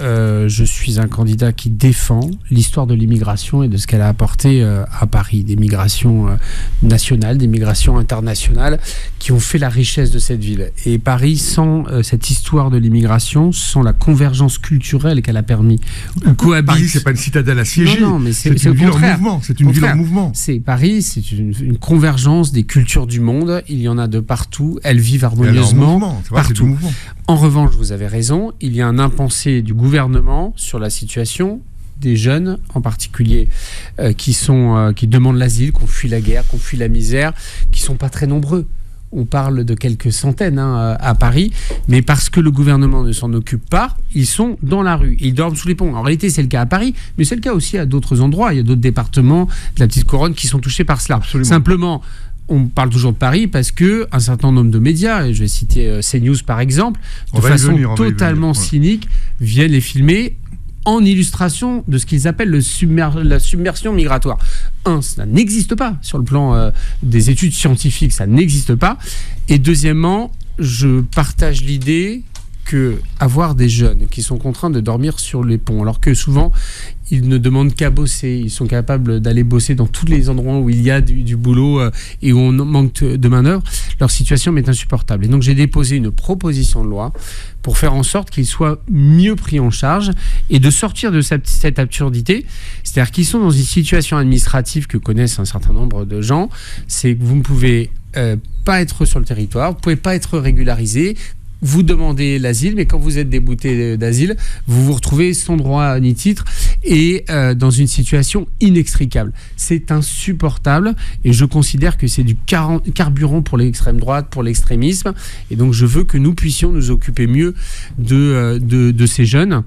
je suis un candidat qui défend l'histoire de l'immigration et de ce qu'elle a apporté à Paris, des migrations nationales, des migrations internationales qui ont fait la richesse de cette ville. Et Paris, sans cette histoire de l'immigration, sans la convergence culturelle qu'elle a permis, Paris, c'est pas une citadelle assiégée. Non, mais c'est une ville en mouvement. C'est une ville en mouvement. Paris, c'est une convergence des cultures du monde. Il y en a de partout. Elles vivent harmonieusement partout. En revanche, vous avez raison, il y a un impensé du gouvernement sur la situation des jeunes, en particulier, qui demandent l'asile, qui ont fui la guerre, qui ont fui la misère, qui ne sont pas très nombreux. On parle de quelques centaines à Paris, mais parce que le gouvernement ne s'en occupe pas, ils sont dans la rue, ils dorment sous les ponts. En réalité, c'est le cas à Paris, mais c'est le cas aussi à d'autres endroits. Il y a d'autres départements de la petite couronne qui sont touchés par cela. Absolument. Simplement, on parle toujours de Paris parce que un certain nombre de médias, et je vais citer CNews par exemple, de façon totalement cynique, viennent les filmer en illustration de ce qu'ils appellent la submersion migratoire. Ça n'existe pas sur le plan des études scientifiques, ça n'existe pas. Et deuxièmement, je partage l'idée que avoir des jeunes qui sont contraints de dormir sur les ponts, alors que souvent ils ne demandent qu'à bosser, ils sont capables d'aller bosser dans tous les endroits où il y a du boulot et où on manque de main-d'œuvre, leur situation m'est insupportable. Et donc j'ai déposé une proposition de loi pour faire en sorte qu'ils soient mieux pris en charge et de sortir de cette absurdité, c'est-à-dire qu'ils sont dans une situation administrative que connaissent un certain nombre de gens, c'est que vous ne pouvez pas être sur le territoire, vous ne pouvez pas être régularisé, vous demandez l'asile, mais quand vous êtes débouté d'asile, vous vous retrouvez sans droit ni titre et dans une situation inextricable. C'est insupportable et je considère que c'est du carburant pour l'extrême droite, pour l'extrémisme. Et donc je veux que nous puissions nous occuper mieux de ces jeunes.